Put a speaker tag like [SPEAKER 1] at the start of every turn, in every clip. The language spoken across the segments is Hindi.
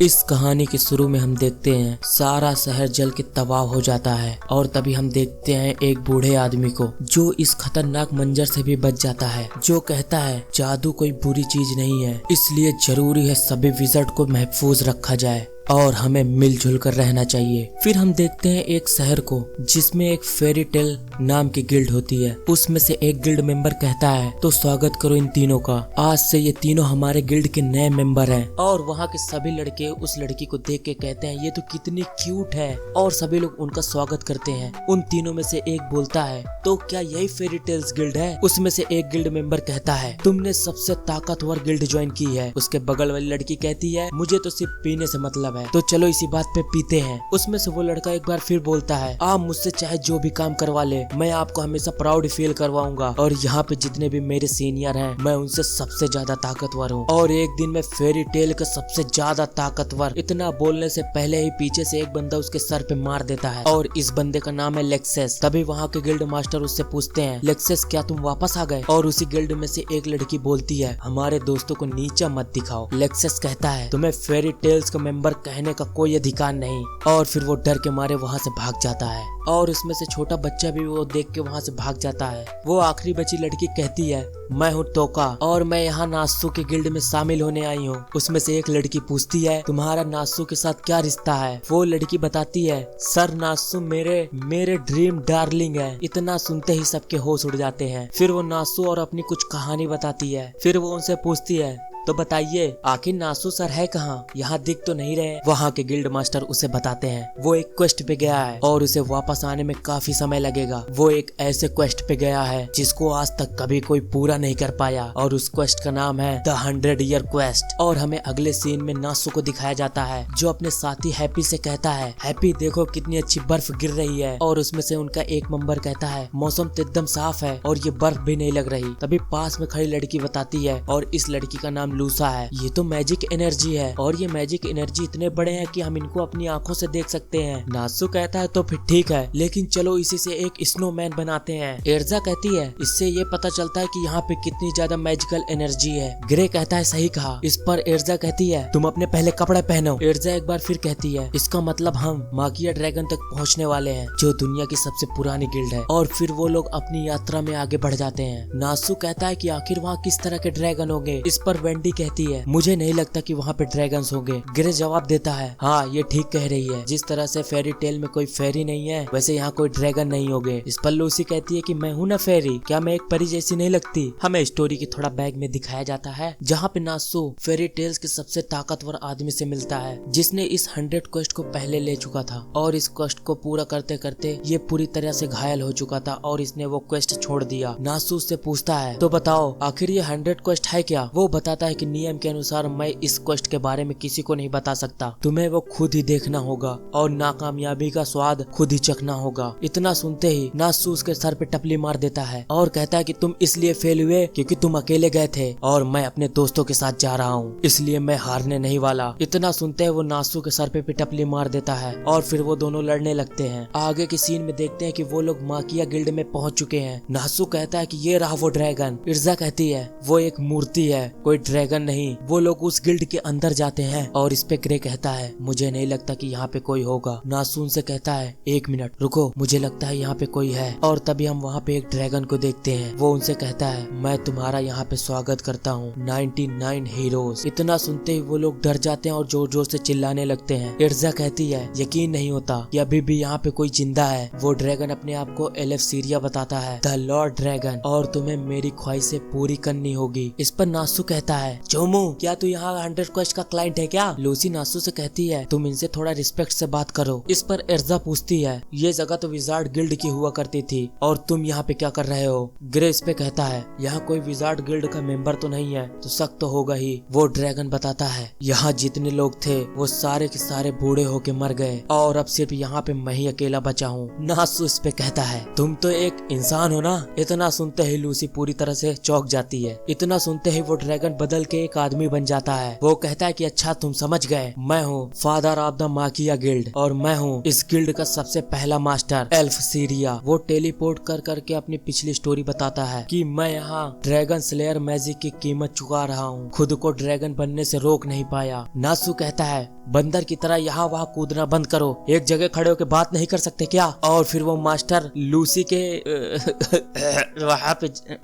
[SPEAKER 1] इस कहानी के शुरू में हम देखते हैं सारा शहर जल के तबाह हो जाता है और तभी हम देखते हैं एक बूढ़े आदमी को जो इस खतरनाक मंजर से भी बच जाता है, जो कहता है जादू कोई बुरी चीज नहीं है, इसलिए जरूरी है सभी विज़र्ड को महफूज रखा जाए और हमें मिलजुल कर रहना चाहिए। फिर हम देखते हैं एक शहर को जिसमें एक फेरी टेल नाम की गिल्ड होती है। उसमें से एक गिल्ड मेंबर कहता है तो स्वागत करो इन तीनों का, आज से ये तीनों हमारे गिल्ड के नए मेंबर हैं। और वहाँ के सभी लड़के उस लड़की को देख के कहते हैं ये तो कितनी क्यूट है और सभी लोग उनका स्वागत करते हैं। उन तीनों में से एक बोलता है तो क्या यही फेरी टेल्स गिल्ड है? उसमें से एक गिल्ड मेंबर कहता है तुमने सबसे ताकतवर गिल्ड ज्वाइन की है। उसके बगल वाली लड़की कहती है मुझे तो सिर्फ पीने से मतलब है, तो चलो इसी बात पे पीते हैं। उसमें से वो लड़का एक बार फिर बोलता है आप मुझसे चाहे जो भी काम करवा ले, मैं आपको हमेशा प्राउड फील करवाऊंगा और यहाँ पे जितने भी मेरे सीनियर हैं मैं उनसे सबसे ज्यादा ताकतवर हूँ और एक दिन मैं फेरी टेल का सबसे ज्यादा ताकतवर। इतना बोलने से पहले ही पीछे से एक बंदा उसके सर पे मार देता है और इस बंदे का नाम है लेक्सेस। तभी वहाँ के गिल्ड मास्टर उससे पूछते हैं लेक्सेस क्या तुम वापस आ गए? और उसी गिल्ड में से एक लड़की बोलती है हमारे दोस्तों को नीचा मत दिखाओ। लेक्सेस कहता है तुम्हें फेरी टेल्स का मेंबर कहने का कोई अधिकार नहीं और फिर वो डर के मारे वहाँ से भाग जाता है और उसमें से छोटा बच्चा भी वो देख के वहाँ से भाग जाता है। वो आखिरी बची लड़की कहती है मैं हूँ टोका और मैं यहाँ नासू के गिल्ड में शामिल होने आई हूँ। उसमें से एक लड़की पूछती है तुम्हारा नासू के साथ क्या रिश्ता है? वो लड़की बताती है सर नासू मेरे ड्रीम डार्लिंग है। इतना सुनते ही सबके होश उड़ जाते हैं। फिर वो नासू और अपनी कुछ कहानी बताती है। फिर वो उनसे पूछती है तो बताइए आखिर नासू सर है कहाँ? यहाँ दिख तो नहीं रहे। वहाँ के गिल्ड मास्टर उसे बताते हैं वो एक क्वेस्ट पे गया है और उसे वापस आने में काफी समय लगेगा। वो एक ऐसे क्वेस्ट पे गया है जिसको आज तक कभी कोई पूरा नहीं कर पाया और उस क्वेस्ट का नाम है द 100 ईयर क्वेस्ट। और हमें अगले सीन में नासू को दिखाया जाता है जो अपने साथी हैप्पी से कहता है हैप्पी देखो कितनी अच्छी बर्फ गिर रही है। और उसमें से उनका एक मेंबर कहता है मौसम तो एकदम साफ है और ये बर्फ भी नहीं लग रही। तभी पास में खड़ी लड़की बताती है और इस लड़की का नाम लूसा है। ये तो मैजिक एनर्जी है और ये मैजिक एनर्जी इतने बड़े हैं कि हम इनको अपनी आंखों से देख सकते हैं। नासू कहता है तो फिर ठीक है लेकिन चलो इसी से एक स्नोमैन बनाते हैं। एर्जा कहती है इससे ये पता चलता है कि यहाँ पे कितनी ज्यादा मैजिकल एनर्जी है। ग्रे कहता है सही कहा। इस पर एर्जा कहती है तुम अपने पहले कपड़े पहनो। एर्जा एक बार फिर कहती है इसका मतलब हम माकिया ड्रैगन तक पहुँचने वाले हैं जो दुनिया की सबसे पुरानी गिल्ड है। और फिर वो लोग अपनी यात्रा में आगे बढ़ जाते हैं। नासू कहता है कि आखिर वहाँ किस तरह के ड्रैगन होंगे? इस पर वेंडी कहती है मुझे नहीं लगता कि वहाँ पे ड्रैगन्स होंगे। ग्रे जवाब देता है हाँ ये ठीक कह रही है, जिस तरह से फेरी टेल में कोई फेरी नहीं है वैसे यहाँ कोई ड्रैगन नहीं होंगे। इस पर लूसी कहती है कि मैं हूँ ना फेरी, क्या मैं एक परी जैसी नहीं लगती? हमें स्टोरी की थोड़ा बैग में दिखाया जाता है जहाँ पे नासू फेरी टेल्स के सबसे ताकतवर आदमी से मिलता है जिसने इस 100 क्वेस्ट को पहले ले चुका था और इस क्वेस्ट को पूरा करते करते ये पूरी तरह से घायल हो चुका था और इसने वो क्वेस्ट छोड़ दिया। नासू उससे पूछता है तो बताओ आखिर ये 100 क्वेस्ट है क्या? वो बताता है कि नियम के अनुसार मैं इस क्वेस्ट के बारे में किसी को नहीं बता सकता, तुम्हें वो खुद ही देखना होगा और नाकामयाबी का स्वाद खुद ही चखना होगा। इतना सुनते ही नासू उसके सर पे टपली मार देता है और कहता है कि तुम इसलिए फेल हुए क्योंकि तुम अकेले गए थे और मैं अपने दोस्तों के साथ जा रहा हूँ, इसलिए मैं हारने नहीं वाला। इतना सुनते ही वो नासू के सर पे टपली मार देता है और फिर वो दोनों लड़ने लगते हैं। आगे के सीन में देखते हैं कि वो लोग माकिया गिल्ड में पहुंच चुके हैं। नासू कहता है कि ये रहा वो ड्रैगन। इर्जा कहती है वो एक मूर्ति है कोई ड्रैगन नहीं। वो लोग उस गिल्ड के अंदर जाते हैं और इस पे ग्रे कहता है मुझे नहीं लगता कि यहाँ पे कोई होगा। नासून से कहता है एक मिनट रुको मुझे लगता है यहाँ पे कोई है। और तभी हम वहाँ पे एक ड्रैगन को देखते हैं। वो उनसे कहता है मैं तुम्हारा यहाँ पे स्वागत करता हूँ 99 हीरोज। इतना सुनते ही वो लोग डर जाते हैं और जोर जोर से चिल्लाने लगते हैं। इर्जा कहती है यकीन नहीं होता कि अभी भी यहाँ पे कोई जिंदा है। वो ड्रैगन अपने आप को एलेफ सीरिया बताता है द लॉर्ड ड्रैगन और तुम्हें मेरी ख्वाहिशें पूरी करनी होगी। इस पर नासू कहता है जोमू क्या तू यहाँ 100 क्वेस्ट का क्लाइंट है क्या? लूसी नासू से कहती है तुम इनसे थोड़ा रिस्पेक्ट से बात करो। इस पर एर्जा पूछती है ये जगह तो विजार्ड गिल्ड की हुआ करती थी और तुम यहाँ पे क्या कर रहे हो? ग्रे इस पे कहता है यहाँ कोई विजार्ड गिल्ड का मेंबर तो नहीं है तो शक तो होगा ही। वो ड्रैगन बताता है यहाँ जितने लोग थे वो सारे के सारे बूढ़े होके मर गए और अब सिर्फ यहाँ पे मैं ही अकेला बचा हूँ। नासू इस पे कहता है तुम तो एक इंसान हो ना। इतना सुनते ही लूसी पूरी तरह से चौंक जाती है। इतना सुनते ही वो ड्रैगन बदल के एक आदमी बन जाता है। वो कहता है कि अच्छा तुम समझ गए, मैं हूँ फादर ऑफ द माकिया गिल्ड और मैं हूँ इस गिल्ड का सबसे पहला मास्टर एल्फ सीरिया। वो टेलीपोर्ट कर करके अपनी पिछली स्टोरी बताता है कि मैं यहाँ ड्रैगन स्लेयर मैजिक की कीमत चुका रहा हूँ, खुद को ड्रैगन बनने से रोक नहीं पाया। नासू कहता है बंदर की तरह यहाँ वहाँ कूदना बंद करो, एक जगह खड़े होकर बात नहीं कर सकते क्या? और फिर वो मास्टर लूसी के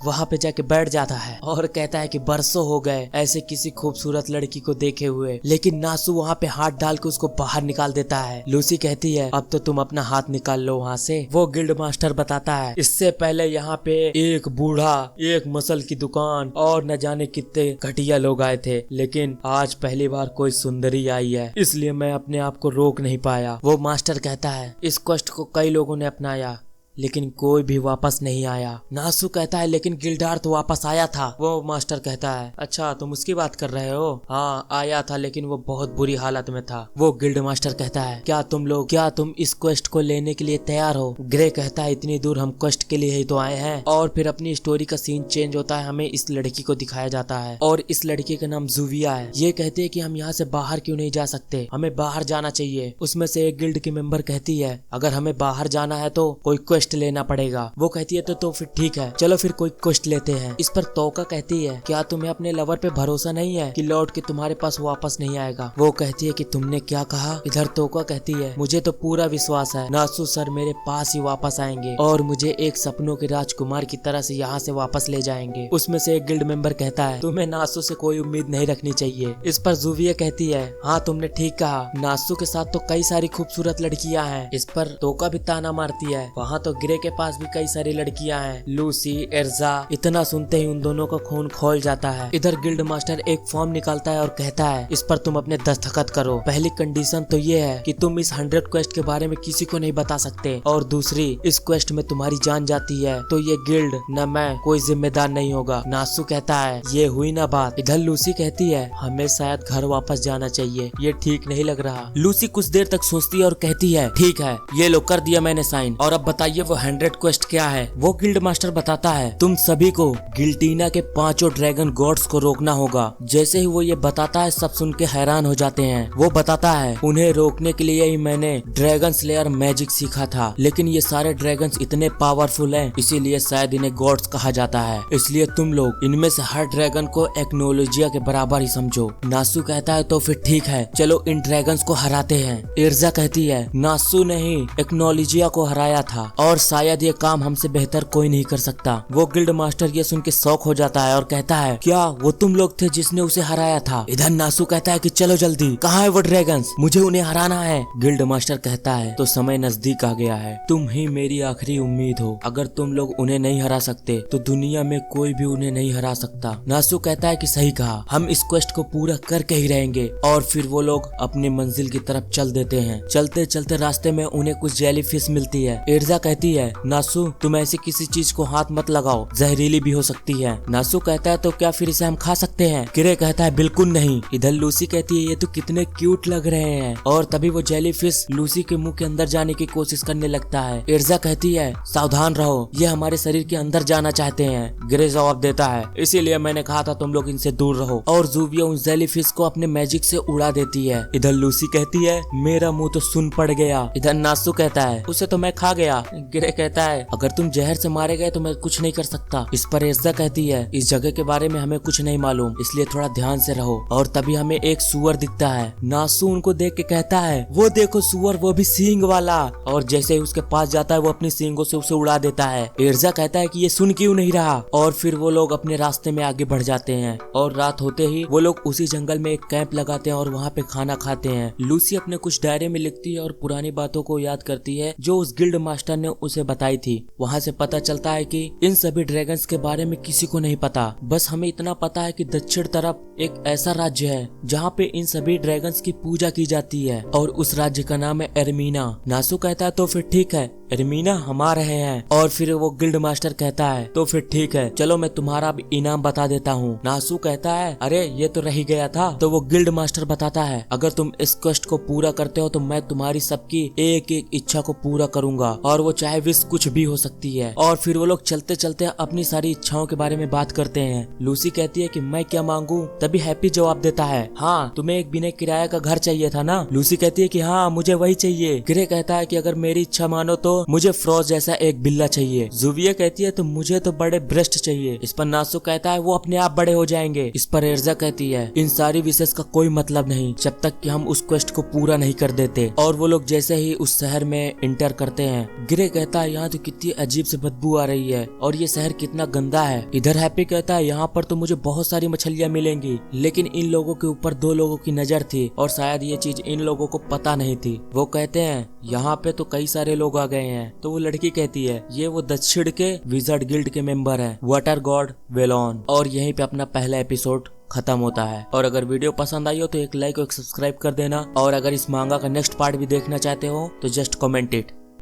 [SPEAKER 1] वहाँ पे जाके बैठ जाता है और कहता है कि बरसों हो गए ऐसे किसी खूबसूरत लड़की को देखे हुए, लेकिन नासू वहाँ पे हाथ डाल के उसको बाहर निकाल देता है। लूसी कहती है अब तो तुम अपना हाथ निकाल लो वहाँ से। वो गिल्ड मास्टर बताता है इससे पहले यहाँ पे एक बूढ़ा, एक मसल की दुकान और न जाने कितने घटिया लोग आए थे, लेकिन आज पहली बार कोई सुंदरी आई है, इसलिए मैं अपने आप को रोक नहीं पाया। वो मास्टर कहता है इस कष्ट को कई लोगों ने अपनाया लेकिन कोई भी वापस नहीं आया। नासू कहता है लेकिन गिल्डार तो वापस आया था। वो मास्टर कहता है अच्छा तुम उसकी बात कर रहे हो? हाँ आया था लेकिन वो बहुत बुरी हालत में था। वो गिल्ड मास्टर कहता है क्या तुम इस क्वेस्ट को लेने के लिए तैयार हो? ग्रे कहता है इतनी दूर हम क्वेस्ट के लिए ही तो आए हैं। और फिर अपनी स्टोरी का सीन चेंज होता है, हमें इस लड़की को दिखाया जाता है और इस लड़की का नाम जूविया है। ये कहते हैं कि हम यहाँ से बाहर क्यों नहीं जा सकते, हमें बाहर जाना चाहिए। उसमें से एक गिल्ड की मेंबर कहती है अगर हमें बाहर जाना है तो कोई क्वेस्ट लेना पड़ेगा। वो कहती है तो फिर ठीक है चलो फिर कोई क्वेस्ट लेते हैं। इस पर तोका कहती है क्या तुम्हें अपने लवर पे भरोसा नहीं है कि लौट के तुम्हारे पास वापस नहीं आएगा? वो कहती है कि तुमने क्या कहा? इधर तोका कहती है मुझे तो पूरा विश्वास है नासू सर मेरे पास ही वापस आएंगे और मुझे एक सपनों के राजकुमार की तरह से यहाँ से वापस ले जाएंगे। उसमें से एक गिल्ड मेंबर कहता है तुम्हें नासू से कोई उम्मीद नहीं रखनी चाहिए। इस पर जूविया कहती है हाँ तुमने ठीक कहा, नासू के साथ तो कई सारी खूबसूरत लड़कियां हैं। इस पर तोका भी ताना मारती है वहाँ तो ग्रे के पास भी कई सारी लड़कियां हैं, लूसी, एर्जा। इतना सुनते ही उन दोनों का खून खौल जाता है। इधर गिल्ड मास्टर एक फॉर्म निकालता है और कहता है इस पर तुम अपने दस्तखत करो। पहली कंडीशन तो ये है कि तुम इस 100 क्वेस्ट के बारे में किसी को नहीं बता सकते और दूसरी इस क्वेस्ट में तुम्हारी जान जाती है तो ये गिल्ड न मैं कोई जिम्मेदार नहीं होगा। नासू कहता है ये हुई ना बात। इधर लूसी कहती है हमें शायद घर वापस जाना चाहिए, ये ठीक नहीं लग रहा। लूसी कुछ देर तक सोचती है और कहती है ठीक है ये लो कर दिया मैंने साइन, और अब बताइए वो 100 क्वेस्ट क्या है? वो गिल्ड मास्टर बताता है तुम सभी को गिल्टीना के 5 ड्रैगन गॉड्स को रोकना होगा। जैसे ही वो ये बताता है सब सुन के हैरान हो जाते हैं। वो बताता है उन्हें रोकने के लिए ही मैंने ड्रैगन स्लेयर मैजिक सीखा था, लेकिन ये सारे ड्रैगन्स इतने पावरफुल हैं इसीलिए शायद इन्हें गॉड्स कहा जाता है, इसलिए तुम लोग इनमें से हर ड्रैगन को एक्नोलॉजिया के बराबर ही समझो। नासू कहता है तो फिर ठीक है चलो इन ड्रैगन्स को हराते हैं। एर्जा कहती है नासू ने ही एक्नोलॉजिया को हराया था और शायद ये काम हमसे बेहतर कोई नहीं कर सकता। वो गिल्ड मास्टर ये सुन के शौक हो जाता है और कहता है क्या वो तुम लोग थे जिसने उसे हराया था? इधर नासू कहता है कि चलो जल्दी, कहाँ है वो ड्रैगन्स, मुझे उन्हें हराना है। गिल्ड मास्टर कहता है तो समय नजदीक आ गया है, तुम ही मेरी आखिरी उम्मीद हो, अगर तुम लोग उन्हें नहीं हरा सकते तो दुनिया में कोई भी उन्हें नहीं हरा सकता। नासू कहता है कि सही कहा, हम इस क्वेस्ट को पूरा करके ही रहेंगे। और फिर वो लोग अपनी मंजिल की तरफ चल देते हैं। चलते चलते रास्ते में उन्हें कुछ जेली फिश मिलती है। एर्जा कहती है नासू तुम ऐसी किसी चीज को हाथ मत लगाओ, जहरीली भी हो सकती है। नासू कहता है तो क्या फिर इसे हम खा सकते हैं? किरे कहता है बिल्कुल नहीं। इधर लूसी कहती है ये तो कितने क्यूट लग रहे हैं, और तभी वो जेली फिश लूसी के मुंह के अंदर जाने की कोशिश करने लगता है। एर्जा कहती है सावधान रहो, ये हमारे शरीर के अंदर जाना चाहते हैं। ग्रे जवाब देता है इसीलिए मैंने कहा था तुम लोग इनसे दूर रहो, और जूविया उन जेली फिश को अपने मैजिक से उड़ा देती है। इधर लूसी कहती है मेरा मुंह तो सुन पड़ गया। इधर नासू कहता है उसे तो मैं खा गया। ग्रे कहता है अगर तुम जहर से मारे गए तो मैं कुछ नहीं कर सकता। इस पर एर्जा कहती है इस जगह के बारे में हमें कुछ नहीं मालूम, इसलिए थोड़ा ध्यान से रहो। और तभी हमें एक सुअर दिखता है। नासू उनको देख के कहता है वो देखो सुअर, वो भी सींग वाला। और जैसे ही उसके पास जाता है वो अपनी सींगों से उसे उड़ा देता है। एर्जा कहता है कि ये सुन क्यों नहीं रहा, और फिर वो लोग अपने रास्ते में आगे बढ़ जाते हैं। और रात होते ही वो लोग उसी जंगल में एक कैंप लगाते हैं और वहाँ पे खाना खाते हैं। लूसी अपने कुछ डायरी में लिखती है और पुरानी बातों को याद करती है जो उस गिल्ड मास्टर ने उसे बताई थी। वहाँ से पता चलता है कि इन सभी ड्रैगन्स के बारे में किसी को नहीं पता, बस हमें इतना पता है कि दक्षिण तरफ एक ऐसा राज्य है जहाँ पे इन सभी ड्रैगन्स की पूजा की जाती है, और उस राज्य का नाम है एरमीना। नासू कहता है तो फिर ठीक है एरमीना हम आ रहे हैं। और फिर वो गिल्ड मास्टर कहता है तो फिर ठीक है चलो मैं तुम्हारा भी इनाम बता देता हूँ। नासू कहता है अरे ये तो रह गया था। तो वो गिल्ड मास्टर बताता है अगर तुम इस कष्ट को पूरा करते हो तो मैं तुम्हारी सबकी एक एक इच्छा को पूरा करूंगा, और वो चाहे चाहे विश कुछ भी हो सकती है। और फिर वो लोग चलते चलते अपनी सारी इच्छाओं के बारे में बात करते हैं। लूसी कहती है कि मैं क्या मांगू, तभी हैप्पी जवाब देता है, हाँ तुम्हें एक बिना किराया का घर चाहिए था ना। लूसी कहती है कि हाँ मुझे वही चाहिए। ग्रे कहता है कि अगर मेरी इच्छा मानो तो मुझे फ्रॉज जैसा एक बिल्ला चाहिए। जुविया कहती है तो मुझे तो बड़े ब्रेस्ट चाहिए। इस पर नासु कहता है वो अपने आप बड़े हो जाएंगे। इस पर एर्जा कहती है इन सारी विशेष का कोई मतलब नहीं जब तक कि हम उस क्वेस्ट को पूरा नहीं कर देते। और वो लोग जैसे ही उस शहर में इंटर करते हैं, ग्रे कहता है यहाँ तो कितनी अजीब से बदबू आ रही है और ये शहर कितना गंदा है। इधर हैप्पी कहता है यहाँ पर तो मुझे बहुत सारी मछलियाँ मिलेंगी, लेकिन इन लोगों के ऊपर 2 लोगों की नजर थी और शायद ये चीज इन लोगों को पता नहीं थी। वो कहते हैं यहाँ पे तो कई सारे लोग आ गए हैं। तो वो लड़की कहती है ये वो दक्षिण के विजार्ड गिल्ड के मेंबर हैं, वाटर गॉड वेलोन। और यहीं पे अपना पहला एपिसोड खत्म होता है। और अगर वीडियो पसंद आई हो तो एक लाइक और एक सब्सक्राइब कर देना। और अगर इस मांगा का नेक्स्ट पार्ट भी देखना चाहते हो तो जस्ट कमेंट इट।